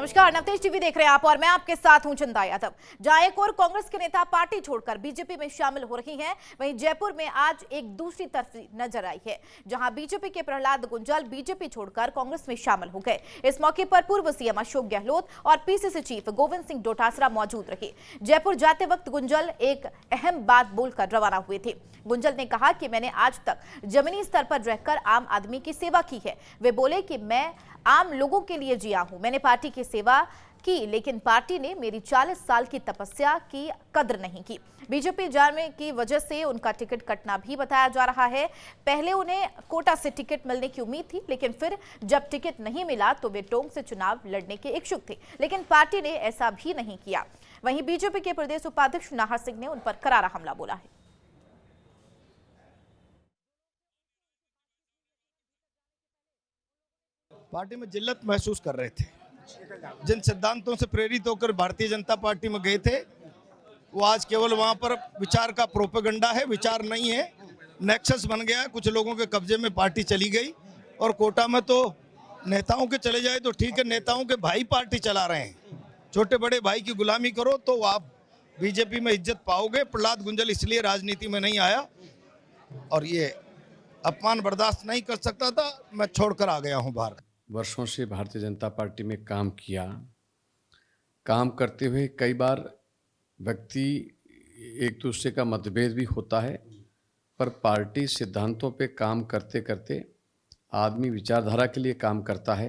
नमस्कार, नवतेज टीवी देख रहे हैं आप और मैं आपके साथ हूं चंदा यादव। जहां एक और कांग्रेस के नेता पार्टी छोड़कर बीजेपी में शामिल हो रही हैं, वहीं जयपुर में आज एक दूसरी तरफ नजर आई है, जहां बीजेपी के प्रहलाद गुंजल बीजेपी छोड़कर कांग्रेस में शामिल हो गए। इस मौके पर पूर्व सीएम अशोक गहलोत और पीसीसी चीफ गोविंद सिंह डोटासरा मौजूद रहे। जयपुर जाते वक्त गुंजल एक अहम बात बोलकर रवाना हुए थे। गुंजल ने कहा कि मैंने आज तक जमीनी स्तर पर रहकर आम आदमी की सेवा की है। वे बोले कि मैं आम लोगों के लिए जिया हूं, मैंने पार्टी की सेवा की, लेकिन पार्टी ने मेरी 40 साल की तपस्या की कद्र नहीं की। बीजेपी जाने की वजह से उनका टिकट कटना भी बताया जा रहा है। पहले उन्हें कोटा से टिकट मिलने की उम्मीद थी, लेकिन फिर जब टिकट नहीं मिला तो वे टोंक से चुनाव लड़ने के इच्छुक थे, लेकिन पार्टी ने ऐसा भी नहीं किया। वहीं बीजेपी के प्रदेश उपाध्यक्ष नाहर सिंह ने उन पर करारा हमला बोला है। पार्टी में जिल्लत महसूस कर रहे थे। जिन सिद्धांतों से प्रेरित होकर भारतीय जनता पार्टी में गए थे, वो आज केवल वहां पर विचार का प्रोपेगेंडा है, विचार नहीं है। नेक्सस बन गया है, कुछ लोगों के कब्जे में पार्टी चली गई। और कोटा में तो नेताओं के चले जाए तो ठीक है, नेताओं के भाई पार्टी चला रहे हैं। छोटे बड़े भाई की गुलामी करो तो आप बीजेपी में इज्जत पाओगे। प्रहलाद गुंजल इसलिए राजनीति में नहीं आया और ये अपमान बर्दाश्त नहीं कर सकता था, मैं छोड़कर आ गया हूँ बाहर। वर्षों से भारतीय जनता पार्टी में काम किया। काम करते हुए कई बार व्यक्ति एक दूसरे का मतभेद भी होता है, पर पार्टी सिद्धांतों पे काम करते करते आदमी विचारधारा के लिए काम करता है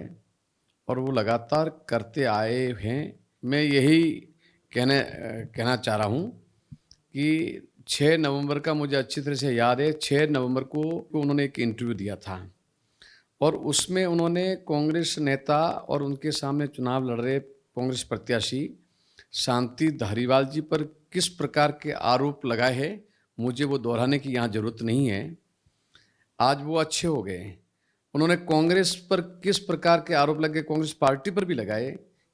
और वो लगातार करते आए हैं। मैं यही कहना चाह रहा हूँ कि 6 नवंबर का मुझे अच्छी तरह से याद है। 6 नवंबर को उन्होंने एक इंटरव्यू दिया था और उसमें उन्होंने कांग्रेस नेता और उनके सामने चुनाव लड़ रहे कांग्रेस प्रत्याशी शांति धारीवाल जी पर किस प्रकार के आरोप लगाए हैं, मुझे वो दोहराने की यहाँ जरूरत नहीं है। आज वो अच्छे हो गए। उन्होंने कांग्रेस पर किस प्रकार के आरोप लगे, कांग्रेस पार्टी पर भी लगाए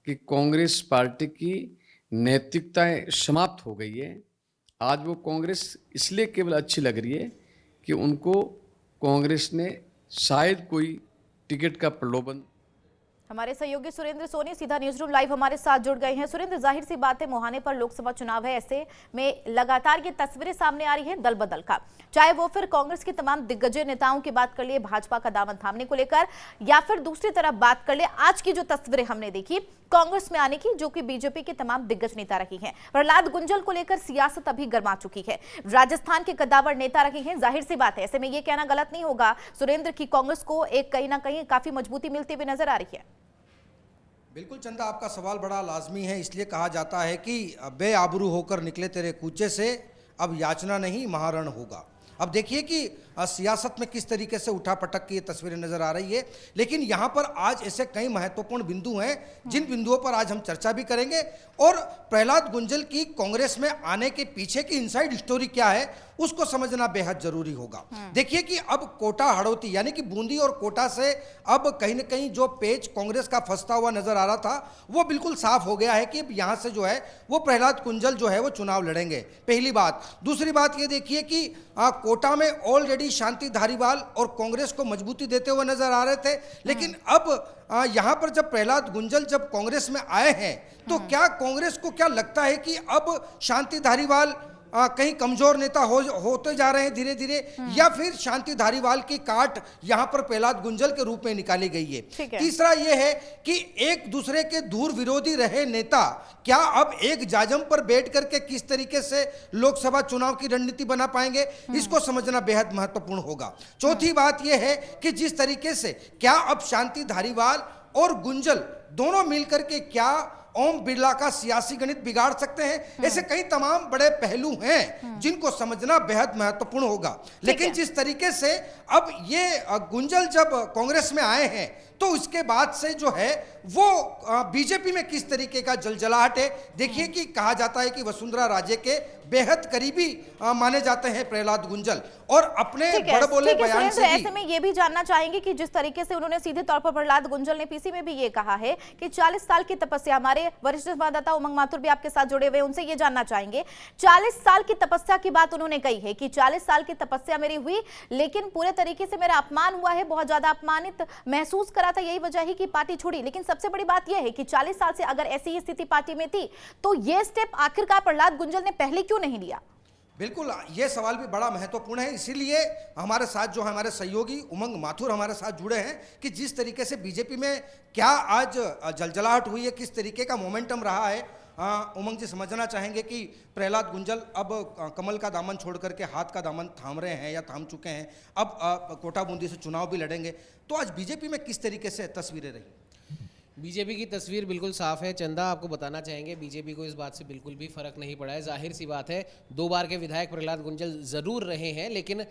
कि कांग्रेस पार्टी की नैतिकताएं समाप्त हो गई है। आज वो कांग्रेस इसलिए केवल अच्छी लग रही है कि उनको कांग्रेस ने शायद कोई टिकट का प्रलोभन। हमारे सहयोगी सुरेंद्र सोनी सीधा न्यूज रूम लाइव हमारे साथ जुड़ गए हैं। सुरेंद्र, जाहिर सी बात है मुहाने पर लोकसभा चुनाव है, ऐसे में लगातार ये तस्वीरें सामने आ रही है दल बदल का, चाहे वो फिर कांग्रेस के तमाम दिग्गज नेताओं की बात कर लिए भाजपा का दामन थामने को लेकर, या फिर दूसरी तरफ बात कर ले आज की जो तस्वीरें हमने देखी कांग्रेस में आने की, जो कि बीजेपी के तमाम दिग्गज नेता रही हैं। प्रहलाद गुंजल को लेकर सियासत अभी गर्मा चुकी है, राजस्थान के कद्दावर नेता रहे हैं। जाहिर सी बात है, ऐसे में ये कहना गलत नहीं होगा सुरेंद्र की कांग्रेस को एक कहीं ना कहीं काफी मजबूती मिलती हुई नजर आ रही है। बिल्कुल चंदा, आपका सवाल बड़ा लाजमी है। इसलिए कहा जाता है कि बेआबरू होकर निकले तेरे कूचे से अब याचना नहीं महारण होगा। अब देखिए कि सियासत में किस तरीके से उठापटक की ये तस्वीरें नजर आ रही है, लेकिन यहाँ पर आज ऐसे कई महत्वपूर्ण बिंदु हैं जिन बिंदुओं पर आज हम चर्चा भी करेंगे और प्रहलाद गुंजल की कांग्रेस में आने के पीछे की इनसाइड स्टोरी क्या है उसको समझना बेहद जरूरी होगा। देखिए कि अब कोटा हड़ौती यानी कि बूंदी और कोटा से अब कहीं ना कहीं जो पेच कांग्रेस का फंसता हुआ नजर आ रहा था वो बिल्कुल साफ हो गया है कि अब यहाँ से जो है वो प्रहलाद गुंजल जो है वो चुनाव लड़ेंगे, पहली बात। दूसरी बात ये देखिए कि कोटा में ऑलरेडी शांति धारीवाल और कांग्रेस को मजबूती देते हुए नजर आ रहे थे, लेकिन अब यहां पर जब प्रहलाद गुंजल जब कांग्रेस में आए हैं तो क्या कांग्रेस को क्या लगता है कि अब शांति धारीवाल कहीं कमजोर नेता होते जा रहे हैं धीरे धीरे, या फिर शांति धारीवाल की काट यहां पर प्रहलाद गुंजल के रूप में निकाली गई है। तीसरा यह है कि एक दूसरे के दूर विरोधी रहे नेता क्या अब एक जाजम पर बैठ करके किस तरीके से लोकसभा चुनाव की रणनीति बना पाएंगे, इसको समझना बेहद महत्वपूर्ण होगा। चौथी बात यह है कि जिस तरीके से क्या अब शांति धारीवाल और गुंजल दोनों मिलकर के क्या ओम बिरला का सियासी गणित बिगाड़ सकते हैं, ऐसे कई तमाम बड़े पहलू हैं जिनको समझना बेहद महत्वपूर्ण होगा। लेकिन जिस तरीके से अब ये गुंजल जब कांग्रेस में आए हैं तो इसके बाद से जो है वो बीजेपी में किस तरीके का जलजलाहट है। देखिए कि कहा जाता है कि वसुंधरा राजे के बेहद करीबी माने जाते हैं प्रहलाद गुंजल और अपने बड़बोले बयान से ऐसे में ये भी जानना चाहेंगे कि जिस तरीके से उन्होंने सीधे तौर पर प्रहलाद गुंजल ने पीसी में भी ये कहा है कि 40 साल की तपस्या, हमारे हमारे वरिष्ठ संवाददाता उमंग माथुर भी आपके साथ जुड़े हुए, उनसे ये जानना चाहेंगे, 40 साल की तपस्या की बात उन्होंने कही है कि 40 साल की तपस्या मेरी हुई, लेकिन पूरे तरीके से मेरा अपमान हुआ है, बहुत ज्यादा अपमानित महसूस करा था, यही वजह है कि पार्टी छोड़ी। लेकिन सबसे बड़ी बात यह है कि 40 साल से अगर ऐसी ही स्थिति पार्टी में थी तो यह स्टेप आखिरकार प्रहलाद गुंजल ने पहले क्यों नहीं लिया? बिल्कुल, ये सवाल भी बड़ा महत्वपूर्ण है, इसीलिए हमारे साथ जो हमारे सहयोगी उमंग माथुर हमारे साथ जुड़े हैं कि जिस तरीके से बीजेपी में क्या आज जलजलाहट हुई है, किस तरीके का मोमेंटम रहा है। उमंग जी, समझना चाहेंगे कि प्रहलाद गुंजल अब कमल का दामन छोड़ करके हाथ का दामन थाम रहे हैं या थाम चुके हैं, अब कोटा बूंदी से चुनाव भी लड़ेंगे, तो आज बीजेपी में किस तरीके से तस्वीरें रही? बीजेपी की तस्वीर बिल्कुल साफ है। चंदा, आपको बताना चाहेंगे बीजेपी को इस बात से बिल्कुल भी फर्क नहीं पड़ा है। जाहिर सी बात है, 2 बार के विधायक प्रहलाद गुंजल जरूर रहे हैं, लेकिन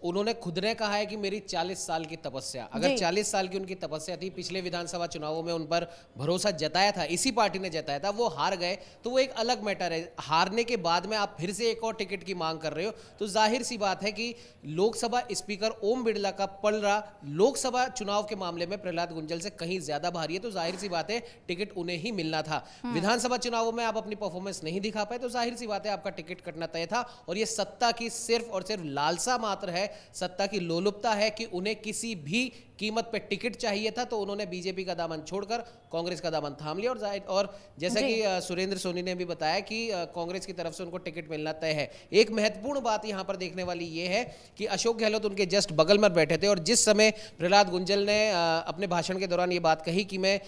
उन्होंने खुद ने कहा है कि मेरी 40 साल की तपस्या, अगर 40 साल की उनकी तपस्या थी, पिछले विधानसभा चुनावों में उन पर भरोसा जताया था, इसी पार्टी ने जताया था, वो हार गए, तो वो एक अलग मैटर है। हारने के बाद में आप फिर से एक और टिकट की मांग कर रहे हो, तो जाहिर सी बात है कि लोकसभा स्पीकर ओम बिरला का पलड़ा लोकसभा चुनाव के मामले में प्रहलाद गुंजल से कहीं ज्यादा भारी है, तो जाहिर सी बात है टिकट उन्हें ही मिलना था। विधानसभा चुनावों में आप अपनी परफॉर्मेंस नहीं दिखा पाए, तो जाहिर सी बात है आपका टिकट कटना तय था। और ये सत्ता की सिर्फ और सिर्फ लालसा मात्र है, सत्ता की लोलुपता है कि उन्हें किसी भी कीमत पे टिकट चाहिए था, तो उन्होंने बीजेपी का दामन छोड़कर कांग्रेस का दामन थाम लिया। और जैसा कि सुरेंद्र सोनी ने भी बताया कि कांग्रेस की तरफ से उनको टिकट मिलना तय है। एक महत्वपूर्ण बात यहां पर देखने वाली ये है कि अशोक गहलोत उनके जस्ट बगल में बैठे थे, और जिस समय प्रहलाद गुंजल ने अपने भाषण के दौरान ये बात कही कि मैं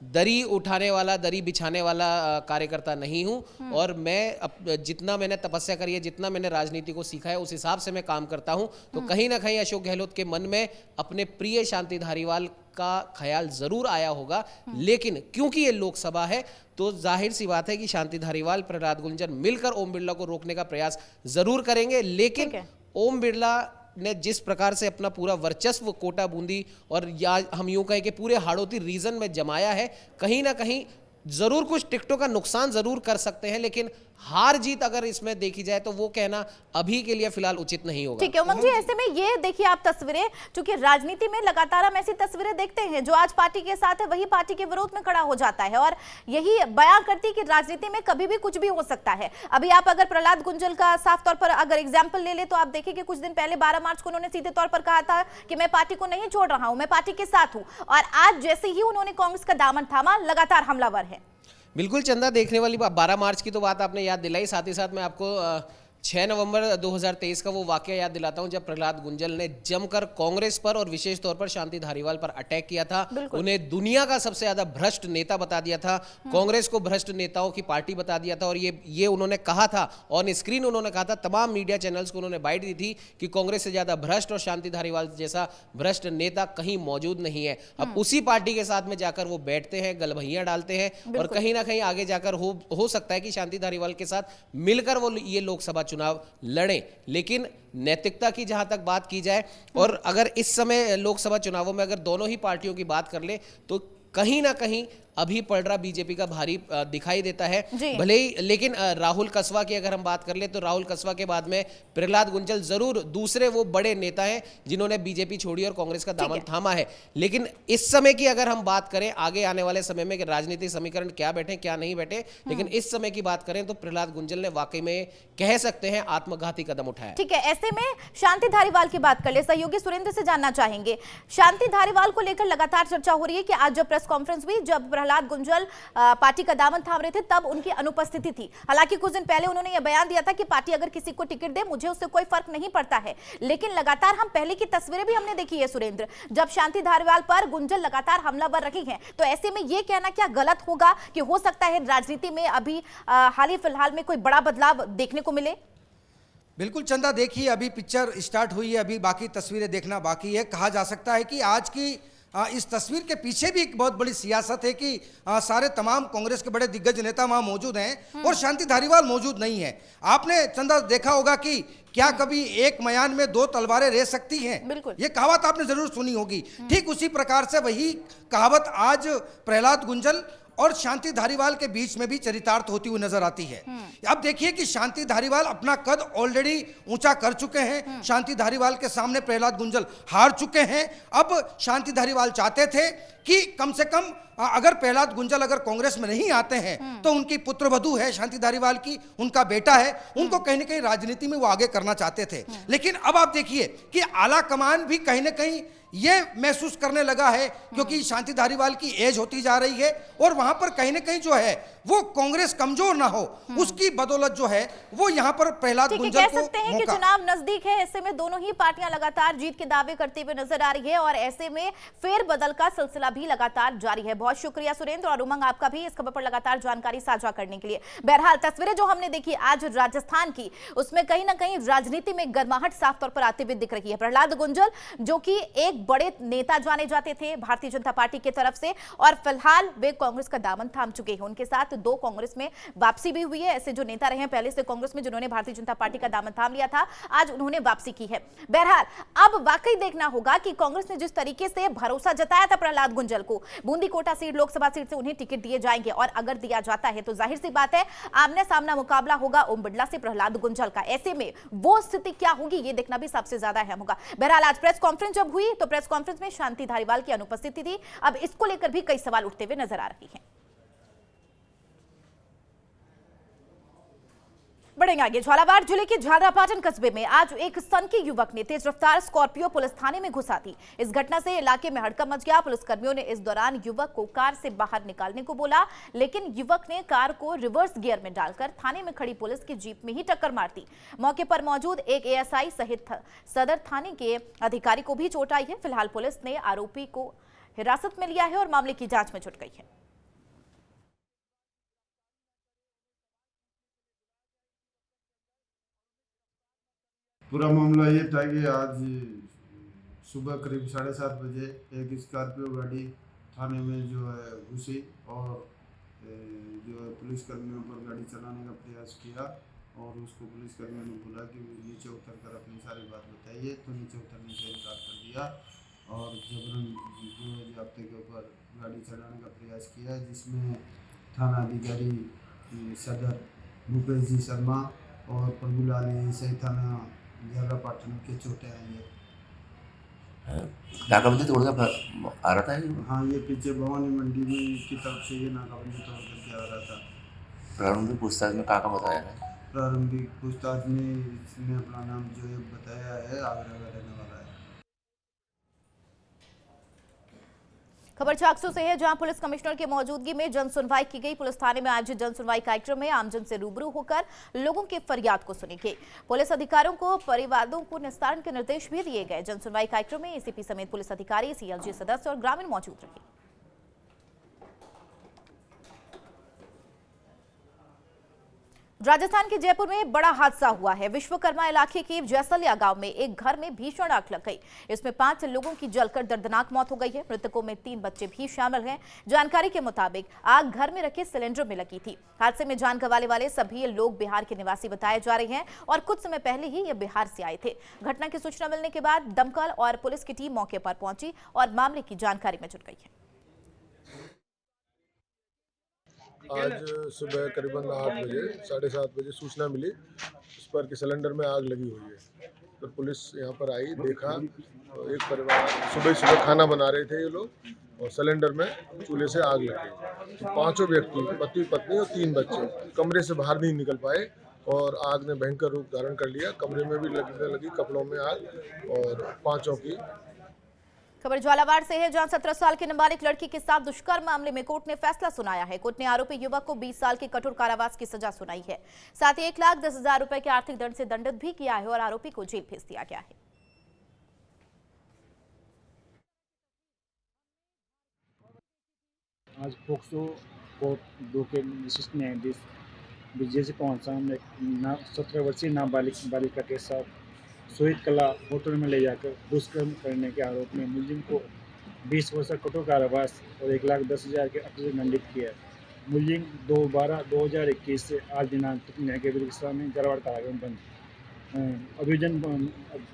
दरी उठाने वाला, दरी बिछाने वाला कार्यकर्ता नहीं हूं, और मैं जितना मैंने तपस्या करी है, जितना मैंने राजनीति को सीखा है, उस हिसाब से मैं काम करता हूं, तो कहीं ना कहीं अशोक गहलोत के मन में अपने प्रिय शांति धारीवाल का ख्याल जरूर आया होगा। लेकिन क्योंकि ये लोकसभा है, तो जाहिर सी बात है कि शांति धारीवाल, प्रहलाद गुंजल मिलकर ओम बिरला को रोकने का प्रयास जरूर करेंगे। लेकिन ओम बिरला ने जिस प्रकार से अपना पूरा वर्चस्व कोटा बूंदी और या हम यूं कहें कि पूरे हाड़ौती रीजन में जमाया है, कहीं ना कहीं जरूर कुछ टिकटों का नुकसान जरूर कर सकते हैं, लेकिन हार जीत अगर इसमें देखी जाए तो वो कहना अभी के लिए फिलहाल उचित नहीं होगा। ठीक है उमंग जी, ऐसे में ये देखिए आप तस्वीरें, क्योंकि राजनीति में लगातार हम ऐसी तस्वीरें देखते हैं, जो आज पार्टी के साथ है वही पार्टी के विरोध में खड़ा हो जाता है, और यही बयां करती है कि राजनीति में कभी भी कुछ भी हो सकता है। अभी आप अगर प्रहलाद गुंजल का साफ तौर पर अगर एग्जाम्पल ले ले, तो आप देखिए कि कुछ दिन पहले 12 मार्च को उन्होंने सीधे तौर पर कहा था कि मैं पार्टी को नहीं छोड़ रहा हूं, मैं पार्टी के साथ हूं, और आज जैसे ही उन्होंने कांग्रेस का दामन थामा, लगातार हमलावर है। बिल्कुल चंदा, देखने वाली बात, 12 मार्च की तो बात आपने याद दिलाई, साथ ही साथ मैं आपको 6 नवंबर 2023 का वो वाकया याद दिलाता हूं, जब प्रहलाद गुंजल ने जमकर कांग्रेस पर और विशेष तौर पर शांति धारीवाल पर अटैक किया था। उन्हें दुनिया का सबसे ज्यादा भ्रष्ट नेता बता दिया था, कांग्रेस को भ्रष्ट नेताओं की पार्टी बता दिया था, और ये उन्होंने कहा था, ऑन स्क्रीन उन्होंने कहा था, तमाम मीडिया चैनल्स को उन्होंने बाइट दी थी कि कांग्रेस से ज्यादा भ्रष्ट और शांति धारीवाल जैसा भ्रष्ट नेता कहीं मौजूद नहीं है। अब उसी पार्टी के साथ में जाकर वो बैठते हैं, गलभैया डालते हैं, और कहीं ना कहीं आगे जाकर हो सकता है कि शांति धारीवाल के साथ मिलकर वो ये लोकसभा चुनाव लड़ें। लेकिन नैतिकता की जहां तक बात की जाए, और अगर इस समय लोकसभा चुनावों में अगर दोनों ही पार्टियों की बात कर ले, तो कहीं ना कहीं अभी पलड़ा बीजेपी का भारी दिखाई देता है भले ही। लेकिन राहुल कसवा की अगर हम बात कर ले, तो राहुल कसवा के बाद में प्रहलाद गुंजल जरूर दूसरे वो बड़े नेता हैं जिन्होंने बीजेपी छोड़ी और कांग्रेस का दामन थामा है। लेकिन इस समय की अगर हम बात करें, आगे आने वाले समय में कि राजनीतिक समीकरण क्या बैठे क्या नहीं बैठे, लेकिन इस समय की बात करें तो प्रहलाद गुंजल ने वाकई में कह सकते हैं आत्मघाती कदम उठाया। ठीक है, ऐसे में शांति धारीवाल की बात कर ले, सहयोगी सुरेंद्र से जानना चाहेंगे, शांति धारीवाल को लेकर लगातार चर्चा हो रही है कि आज जब प्रेस कॉन्फ्रेंस हुई, जब प्रहलाद गुंजल पार्टी का दामन थाम रहे थे, तब उनकी अनुपस्थिति थी। हालांकि कुछ दिन पहले उन्होंने यह बयान दिया था कि पार्टी अगर किसी को टिकट दे, मुझे उससे कोई फर्क नहीं पड़ता है। लेकिन लगातार हम पहले की तस्वीरें भी हमने देखी है सुरेंद्र, जब शांति धारीवाल पर गुंजल लगातार हमलावर रही हैं, तो ऐसे में यह कहना क्या गलत होगा कि हो सकता है राजनीति में अभी हाल ही फिलहाल में कोई बड़ा बदलाव देखने को मिले? बिल्कुल चंदा, देखिए अभी पिक्चर स्टार्ट हुई है, अभी बाकी तस्वीरें देखना बाकी है। कहा जा सकता है कि आज की इस तस्वीर के पीछे भी एक बहुत बड़ी सियासत है कि सारे तमाम कांग्रेस के बड़े दिग्गज नेता वहां मौजूद हैं और शांति धारीवाल मौजूद नहीं है। आपने चंदा देखा होगा कि क्या कभी एक मयान में 2 तलवारें रह सकती हैं? ये कहावत आपने जरूर सुनी होगी। ठीक उसी प्रकार से वही कहावत आज प्रहलाद गुंजल और शांति धारीवाल के बीच में भी चरितार्थ होती हुई नजर आती है। अब देखिए कि शांति धारीवाल अपना कद ऑलरेडी ऊंचा कर चुके हैं। शांति धारीवाल के सामने प्रहलाद गुंजल हार चुके हैं। अब शांति धारीवाल चाहते थे कि कम से कम अगर प्रहलाद गुंजल अगर कांग्रेस में नहीं आते हैं तो उनकी पुत्रवधू है शांति धारीवाल की, उनका बेटा है, उनको कहीं ना कहीं राजनीति में वो आगे करना चाहते थे। लेकिन अब आप देखिए कि आला कमान भी कहीं ना कहीं ये महसूस करने लगा है, क्योंकि शांति धारीवाल की एज होती जा रही है और वहां पर कहीं ना कहीं जो है वो कांग्रेस कमजोर ना हो, उसकी बदौलत जो है वो यहाँ पर प्रहलाद गुंजल कह को सकते हैं कि चुनाव नजदीक है, ऐसे में दोनों ही पार्टियां लगातार जीत के दावे करते हुए नजर आ रही है और ऐसे में फेरबदल का सिलसिला भी लगातार जारी है। बहुत शुक्रिया सुरेंद्र और उमंग आपका भी इस खबर पर लगातार जानकारी साझा करने के लिए। बहरहाल तस्वीरें जो हमने देखी आज राजस्थान की, उसमें कहीं ना कहीं राजनीति में गर्माहट साफ तौर पर आते हुए दिख रही है। प्रहलाद गुंजल जो कि एक बड़े नेता जाने जाते थे भारतीय जनता पार्टी की तरफ से और फिलहाल वे कांग्रेस का दामन थाम चुके हैं। उनके साथ दो कांग्रेस में वापसी भी हुई है। ऐसे जो नेता रहे हैं पहले से कांग्रेस में जिन्होंने भारतीय जनता पार्टी का दामन थाम लिया था, आज उन्होंने वापसी की है। बहरहाल अब वाकई देखना होगा कि कांग्रेस ने जिस तरीके से भरोसा जताया था प्रहलाद गुंजल को, बूंदी कोटा सीट लोकसभा सीट से उन्हें टिकट दिए जाएंगे और अगर दिया जाता है तो जाहिर सी बात है आमने सामना मुकाबला होगा ओम बिड़ला से प्रहलाद गुंजल का। ऐसे में वो स्थिति क्या होगी ये देखना भी सबसे ज्यादा अहम होगा। बहरहाल आज प्रेस कॉन्फ्रेंस जब हुई तो प्रेस कॉन्फ्रेंस में शांति धारीवाल की अनुपस्थिति थी। अब इसको लेकर भी कई सवाल उठते हुए नजर आ रही हैं। बढ़ेंगे आगे। झालावाड़ जिले के झालरापाटन कस्बे में आज एक सनकी युवक ने तेज रफ्तार स्कॉर्पियो पुलिस थाने में घुसा दी। इस घटना से इलाके में हड़कंप मच गया। पुलिसकर्मियों ने इस दौरान युवक को कार से बाहर निकालने को बोला, लेकिन युवक ने कार को रिवर्स गियर में डालकर थाने में खड़ी पुलिस की जीप में ही टक्कर मार दी। मौके पर मौजूद एक एएसआई सहित सदर थाने के अधिकारी को भी चोट आई है। फिलहाल पुलिस ने आरोपी को हिरासत में लिया है और मामले की जांच में जुट गई है। पूरा मामला ये था कि आज सुबह करीब 7:30 बजे एक स्कॉर्पियो गाड़ी थाने में जो है घुसी और जो है पुलिसकर्मियों पर गाड़ी चलाने का प्रयास किया और उसको पुलिसकर्मियों ने बोला कि नीचे उतर कर अपनी सारी बात बताइए, तो नीचे उतरने से इनकार कर दिया और जबरन जो है जाब्ते के ऊपर गाड़ी चलाने का प्रयास किया, जिसमें थाना अधिकारी सदर भूपेश जी शर्मा और प्रभुलाल सही थाना झालरापाटन के चोटें आई है। नाकाबंदी तोड़ना आ रहा था। हाँ, ये पीछे भवानी मंडी में की तरफ से ये नाकाबंदी तोड़ करके आ रहा था। प्रारंभिक पूछताछ में कहाँ बताया है? प्रारंभिक पूछताछ में इसने अपना नाम जो है बताया है, आगरा का रहने वाला है। खबर चाकसू से है, जहां पुलिस कमिश्नर की मौजूदगी में जन सुनवाई की गई। पुलिस थाने में आयोजित जन सुनवाई कार्यक्रम में आमजन से रूबरू होकर लोगों की फरियाद को सुनी गई। पुलिस अधिकारियों को परिवारों को निस्तारण के निर्देश भी दिए गए। जन सुनवाई कार्यक्रम में एसीपी समेत पुलिस अधिकारी, सीएलजी सदस्य और ग्रामीण मौजूद रहे। राजस्थान के जयपुर में बड़ा हादसा हुआ है। विश्वकर्मा इलाके के जैसलिया गांव में एक घर में भीषण आग लग गई। इसमें 5 लोगों की जलकर दर्दनाक मौत हो गई है। मृतकों में 3 बच्चे भी शामिल हैं। जानकारी के मुताबिक आग घर में रखे सिलेंडर में लगी थी। हादसे में जान गंवाने वाले सभी लोग बिहार के निवासी बताए जा रहे हैं और कुछ समय पहले ही ये बिहार से आए थे। घटना की सूचना मिलने के बाद दमकल और पुलिस की टीम मौके पर पहुंची और मामले की जानकारी में जुट गई है। आज सुबह करीबन 8 बजे 7:30 बजे सूचना मिली उस पर कि सिलेंडर में आग लगी हुई है। तो पुलिस यहाँ पर आई, देखा तो एक परिवार सुबह खाना बना रहे थे ये लोग और सिलेंडर में चूल्हे से आग लग गई। तो 5 व्यक्ति, पति पत्नी और 3 बच्चे कमरे से बाहर नहीं निकल पाए और आग ने भयंकर रूप धारण कर लिया। कमरे में भी लगने लगी, कपड़ों में आग और 5 की। खबर झालावाड़ से है, जहां 17 साल की नाबालिग लड़की के साथ दुष्कर्म मामले में कोर्ट ने फैसला सुनाया है। कोर्ट ने आरोपी युवक को 20 साल की कठोर कारावास की सजा सुनाई है। साथ ही 1,10,000 रुपए के आर्थिक दंड से दंडित भी किया है और आरोपी को जेल भेज दिया गया है। आज पोक्सो कोर्ट 2 के विशिष्ट न्यायाधीश विजय से पहुंचा 17 वर्षीय नाबालिग बालिका के साथ सोहित कला होटल में ले जाकर दुष्कर्म करने के आरोप में मुलजिम को 20 वर्ष कठोर कारावास और 1,10,000 के अतिरिक्त दंडित किया है। मुलजिम 2/12/2021 से आज दिनांक तक न्याय के विवेचना में झालावाड़ कारागार में बंद। अभियोजन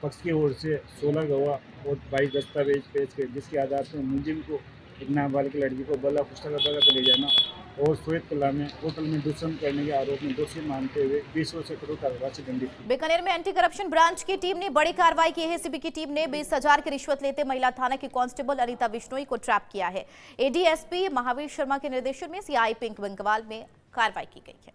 पक्ष की ओर से 16 गवाह और 22 दस्तावेज पेश किए, जिसके आधार पर मुलजिम को एक नाबालिग लड़की को बला पुस्तक कर ले जाना और सोएत कला में होटल में दुष्कर्म करने के आरोप में दोषी मानते हुए 20 वर्ष से करोड़ कार्रवाई से दंडित की। बीकानेर में एंटी करप्शन ब्रांच की टीम ने बड़ी कार्रवाई की है। एसीबी की टीम ने 20,000 की रिश्वत लेते महिला थाना की कांस्टेबल अनीता बिश्नोई को ट्रैप किया है। एडीएसपी महावीर शर्मा के निर्देशन में सीआई पिंक बंकवाल में कार्रवाई की गई है।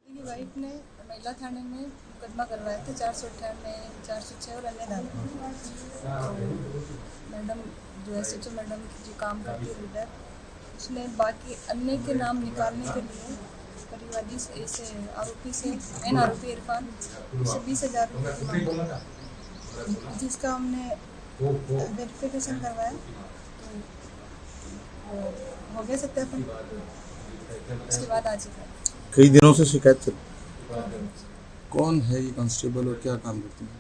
मेरी वाइफ ने महिला थाने में मुकदमा करवाए थे 498, 406 और अन्य धारा। मैडम जो एसएचओ मैडम जो काम करती है लीडर, उसने बाकी अन्य के नाम निकालने के लिए परिवादी से इसे आरोपी से मेन आरोपी इरफान से 20,000 रुपये की मांग, जिसका हमने वेरिफिकेशन करवाया तो हो गया सत्यापन। उसके बाद आज कई दिनों से शिकायत चल। कौन है ये कांस्टेबल और क्या काम करती है?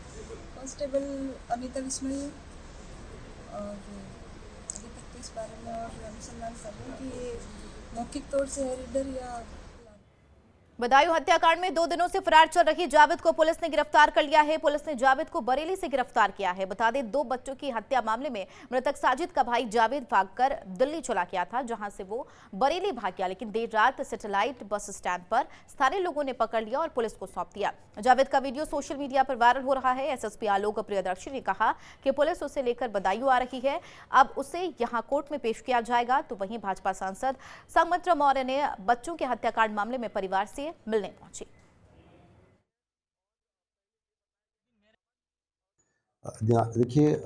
कांस्टेबल अनीता बिश्नोई है और अभी तक तो इस बारे में और अनुसंधान कर रहे हैं कि ये मौखिक तौर से है रीडर या। बदायूं हत्याकांड में 2 दिनों से फरार चल रही जावेद को पुलिस ने गिरफ्तार कर लिया है। पुलिस ने जावेद को बरेली से गिरफ्तार किया है। बता दें 2 बच्चों की हत्या मामले में मृतक साजिद का भाई जावेद भागकर दिल्ली चला गया था, जहां से वो बरेली भाग गया, लेकिन देर रात सैटेलाइट बस स्टैंड पर स्थानीय लोगों ने पकड़ लिया और पुलिस को सौंप दिया। जावेद का वीडियो सोशल मीडिया पर वायरल हो रहा है। एसएसपी आलोक प्रियदर्शी ने कहा कि पुलिस उसे लेकर बदायूं आ रही है, अब उसे यहां कोर्ट में पेश किया जाएगा। तो वहीं भाजपा सांसद संगमित्रा मौर्य ने बच्चों के हत्याकांड मामले में परिवार से मिलने पहुंची। देखिए,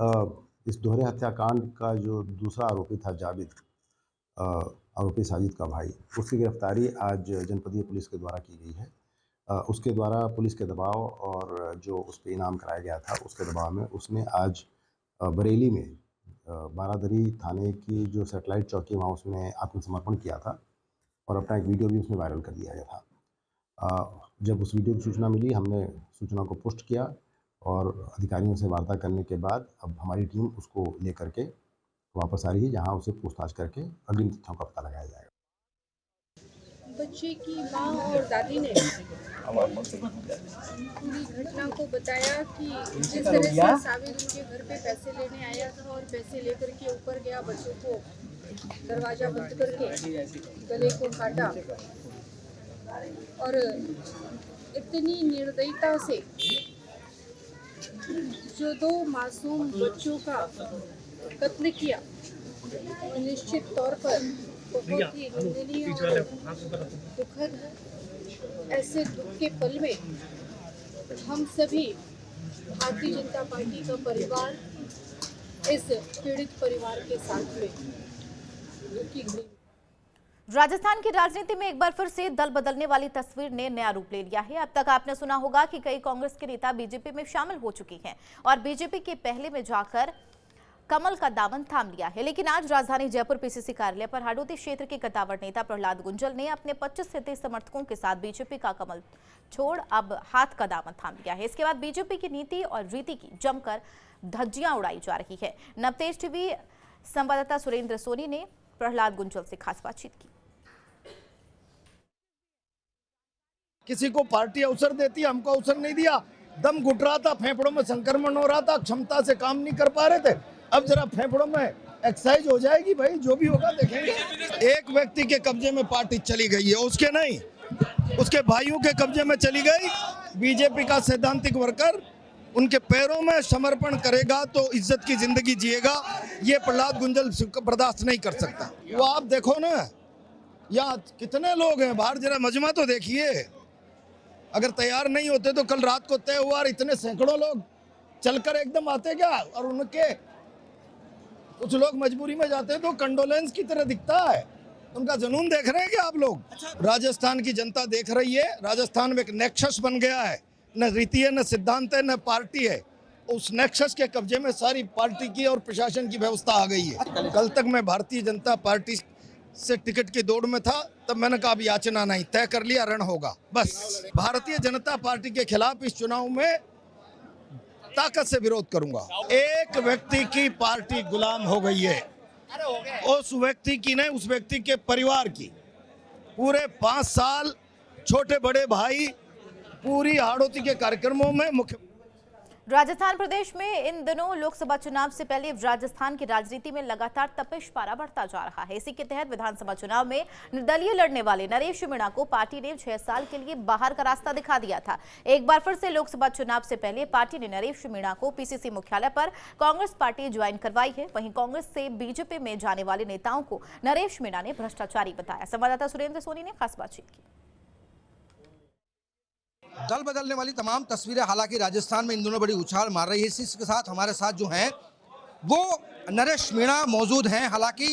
इस दोहरे हत्याकांड का जो दूसरा आरोपी था जावेद, आरोपी साजिद का भाई, उसकी गिरफ्तारी आज जनपदीय पुलिस के द्वारा की गई है। उसके द्वारा पुलिस के दबाव और जो उस पर इनाम कराया गया था उसके दबाव में उसने आज बरेली में बारादरी थाने की जो सैटेलाइट चौकी वहाँ उसने आत्मसमर्पण किया था और अपना एक वीडियो भी उसने वायरल कर दिया गया था। जब उस वीडियो की सूचना मिली, हमने सूचना को पोस्ट किया और अधिकारियों से वार्ता करने के बाद अब हमारी टीम उसको लेकर के वापस आ रही है, जहां उसे पूछताछ करके अग्रिम तथ्यों का पता लगाया जाएगा। बच्चे की मां और दादी ने पूरी घटना को बताया कि जिस तरह से साबिर उनके घर पे पैसे लेने आया था और पैसे लेकर के ऊपर गया, बच्चों को दरवाजा बंद करके गले को काटा और इतनी निर्दयता से जो 2 मासूम बच्चों का कत्ल किया, निश्चित तौर पर बहुत ही निंदनीय और दुखद है। ऐसे दुख के पल में हम सभी भारतीय जनता पार्टी का परिवार इस पीड़ित परिवार के साथ में दुखी हुई। राजस्थान की राजनीति में एक बार फिर से दल बदलने वाली तस्वीर ने नया रूप ले लिया है। अब तक आपने सुना होगा कि कई कांग्रेस के नेता बीजेपी में शामिल हो चुके हैं और बीजेपी के पहले में जाकर कमल का दामन थाम लिया है, लेकिन आज राजधानी जयपुर पीसीसी कार्यालय पर हाडोती क्षेत्र के कद्दावर नेता प्रहलाद गुंजल ने अपने 25 से 30 समर्थकों के साथ बीजेपी का कमल छोड़ अब हाथ का दामन थाम लिया है। इसके बाद बीजेपी की नीति और रीति की जमकर धज्जियां उड़ाई जा रही है। नवतेज टीवी संवाददाता सुरेंद्र सोनी ने प्रहलाद गुंजल से खास बातचीत की। किसी को पार्टी अवसर देती है, हमको अवसर नहीं दिया। दम घुट रहा था, फेफड़ों में संक्रमण हो रहा था, क्षमता से काम नहीं कर पा रहे थे। अब जरा फेफड़ों में एक्सरसाइज हो जाएगी भाई, जो भी होगा देखेंगे। एक व्यक्ति के कब्जे में पार्टी चली गई है, उसके नहीं, उसके भाइयों के कब्जे में चली गई। बीजेपी का सैद्धांतिक वर्कर उनके पैरों में समर्पण करेगा तो इज्जत की जिंदगी जिएगा, ये प्रहलाद गुंजल बर्दाश्त नहीं कर सकता। वो आप देखो ना, यहाँ कितने लोग हैं बाहर, जरा मजमा तो देखिए। अगर तैयार नहीं होते तो कल रात को तय हुआ, इतने सैकड़ों लोग चलकर एकदम आते क्या, और उनके कुछ लोग मजबूरी में जाते तो कंडोलेंस की तरह दिखता है। उनका जुनून देख रहे हैं क्या आप लोग? राजस्थान की जनता देख रही है। राजस्थान में एक नेक्सस बन गया है, न रीति है, न सिद्धांत है, न पार्टी है। उस नेक्सस के कब्जे में सारी पार्टी की और प्रशासन की व्यवस्था आ गई है। कल तक मैं भारतीय जनता पार्टी से टिकट की दौड़ में था, तब मैंने कहा अब याचना नहीं, तय कर लिया, रण होगा बस। भारतीय जनता पार्टी के खिलाफ इस चुनाव में ताकत से विरोध करूंगा। एक व्यक्ति की पार्टी गुलाम हो गई है, उस व्यक्ति की नहीं, उस व्यक्ति के परिवार की। पूरे 5 साल छोटे बड़े भाई पूरी हाड़ोती के कार्यक्रमों में मुख्य राजस्थान प्रदेश में इन दिनों लोकसभा चुनाव से पहले राजस्थान की राजनीति में लगातार तपिश पारा बढ़ता जा रहा है। इसी के तहत विधानसभा चुनाव में निर्दलीय लड़ने वाले नरेश मीणा को पार्टी ने 6 साल के लिए बाहर का रास्ता दिखा दिया था। एक बार फिर से लोकसभा चुनाव से पहले पार्टी ने नरेश मीणा को पीसीसी मुख्यालय पर कांग्रेस पार्टी ज्वाइन करवाई है। वहीं कांग्रेस से बीजेपी में जाने वाले नेताओं को नरेश मीणा ने भ्रष्टाचारी बताया। संवाददाता सुरेंद्र सोनी ने खास बातचीत की। दल बदलने वाली तमाम तस्वीरें हालांकि राजस्थान में इन दोनों बड़ी उछाल मार रही है। इसी के साथ हमारे साथ जो हैं वो नरेश मीणा मौजूद हैं। हालांकि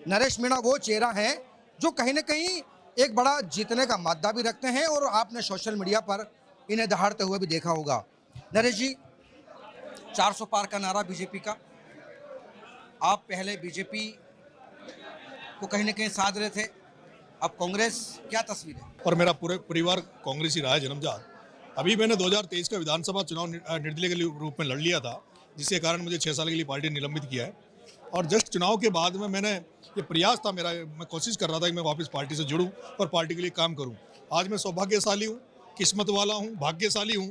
नरेश मीणा वो चेहरा हैं जो कहीं ना कहीं एक बड़ा जीतने का मादा भी रखते हैं और आपने सोशल मीडिया पर इन्हें दहाड़ते हुए भी देखा होगा। नरेश जी, 400 पार का नारा बीजेपी का, आप पहले बीजेपी को कहीं ना कहीं साध रहे थे, अब कांग्रेस, क्या तस्वीर है? और मेरा पूरे परिवार कांग्रेस ही रहा है जन्मजात। अभी मैंने 2023 का विधानसभा चुनाव निर्दलीय के रूप में लड़ लिया था, जिसके कारण मुझे 6 साल के लिए पार्टी ने निलंबित किया है। और जस्ट चुनाव के बाद में मैंने ये प्रयास था मेरा, मैं कोशिश कर रहा था कि मैं वापस पार्टी से जुड़ूं और पार्टी के लिए काम करूं। आज मैं सौभाग्यशाली हूं, किस्मत वाला हूं, भाग्यशाली हूं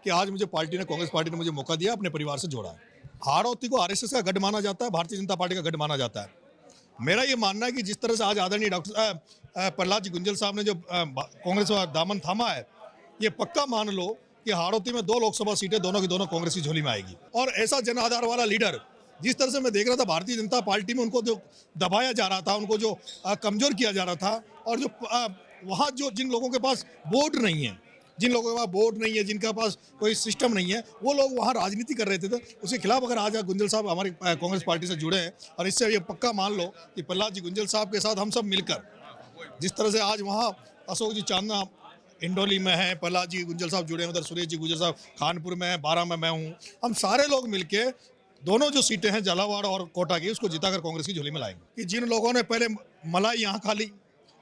कि आज मुझे पार्टी ने, कांग्रेस पार्टी ने मुझे मौका दिया, अपने परिवार से जोड़ा है। हाड़ौती को आरएसएस का गढ़ माना जाता है, भारतीय जनता पार्टी का गढ़ माना जाता है। मेरा ये मानना है कि जिस तरह से आज आदरणीय डॉक्टर प्रहलाद जी गुंजल साहब ने जो कांग्रेस का दामन थामा है, ये पक्का मान लो कि हाड़ौती में 2 लोकसभा सीटें दोनों की दोनों कांग्रेस की झोली में आएगी। और ऐसा जन आधार वाला लीडर, जिस तरह से मैं देख रहा था भारतीय जनता पार्टी में उनको जो दबाया जा रहा था, उनको जो कमजोर किया जा रहा था, और जो वहाँ जो जिन लोगों के पास वोट नहीं है, जिन लोगों के पास वोट नहीं है, जिनके पास कोई सिस्टम नहीं है, वो लोग वहाँ राजनीति कर रहे थे। तो उसके खिलाफ अगर आज गुंजल साहब हमारी कांग्रेस पार्टी से जुड़े हैं, और इससे ये पक्का मान लो कि प्रहलाद जी गुंजल साहब के साथ हम सब मिलकर, जिस तरह से आज वहाँ अशोक जी चांदना इंडोली में है, प्रहलाद जी गुंजल साहब जुड़े हैं, उधर सुरेश जी गुंजल साहब खानपुर में है, 12 में मैं हूँ, हम सारे लोग मिलके दोनों जो सीटें हैं झालावाड़ और कोटा की, उसको जिताकर कांग्रेस की झोली में लाएंगे। कि जिन लोगों ने पहले मलाई यहाँ खा ली,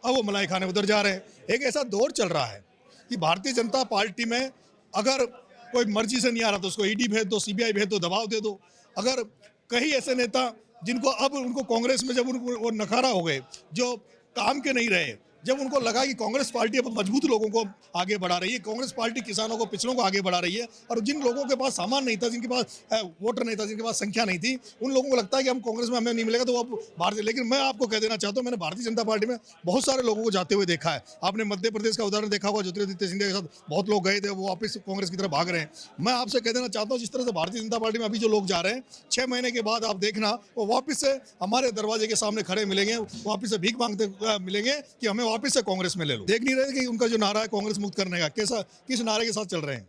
अब वो मलाई खाने उधर जा रहे हैं। एक ऐसा दौर चल रहा है कि भारतीय जनता पार्टी में अगर कोई मर्जी से नहीं आ रहा तो उसको ईडी भेज दो, सीबीआई भेज दो, दबाव दे दो। अगर कई ऐसे नेता जिनको अब उनको कांग्रेस में जब उनको वो नकारा हो गए, जो काम के नहीं रहे, जब उनको लगा कि कांग्रेस पार्टी अब मजबूत लोगों को आगे बढ़ा रही है, कांग्रेस पार्टी किसानों को, पिछड़ों को आगे बढ़ा रही है, और जिन लोगों के पास सामान नहीं था, जिनके पास वोटर नहीं था, जिनके पास संख्या नहीं थी, उन लोगों को लगता है कि हम कांग्रेस में हमें नहीं मिलेगा तो वो भारतीय। लेकिन मैं आपको कह देना चाहता हूँ, मैंने भारतीय जनता पार्टी में बहुत सारे लोगों को जाते हुए देखा है। आपने मध्य प्रदेश का उदाहरण देखा होगा, ज्योतिरादित्य सिंधिया के साथ बहुत लोग गए थे, वो वापस कांग्रेस की तरफ भाग रहे हैं। मैं आपसे कह देना चाहता हूँ, जिस तरह से भारतीय जनता पार्टी में अभी जो लोग जा रहे हैं, 6 महीने के बाद आप देखना वो वापस से हमारे दरवाजे के सामने खड़े मिलेंगे, वापस से भीख मांगते मिलेंगे कि हमें वापस से कांग्रेस में ले लो। देख नहीं रहे कि उनका जो नारा है कांग्रेस मुक्त करने का, कैसा, किस नारे के साथ चल रहे हैं।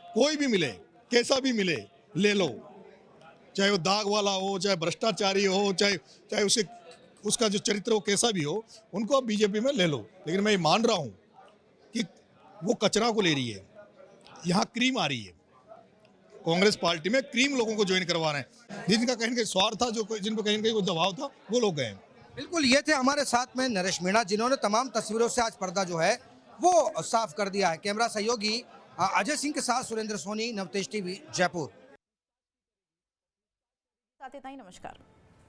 कोई भी मिले, कैसा भी मिले, ले लो, चाहे वो दाग वाला हो, चाहे भ्रष्टाचारी हो, चाहे उसका जो चरित्र हो कैसा भी हो, उनको अब बीजेपी में ले लो। लेकिन मैं ये मान रहा हूँ कि वो कचरा को ले रही है, यहाँ क्रीम आ रही है। कांग्रेस पार्टी में क्रीम लोगों को ज्वाइन करवा रहे हैं, जिनका कहीं कहीं स्वार्थ था, जो जिन पर कहीं कहीं दबाव था, वो लोग गए। बिल्कुल, ये थे हमारे साथ में नरेश मीणा, जिन्होंने तमाम तस्वीरों से आज पर्दा जो है वो साफ कर दिया है। कैमरा सहयोगी अजय सिंह के साथ सुरेंद्र सोनी, नवतेज टीवी, जयपुर। नमस्कार।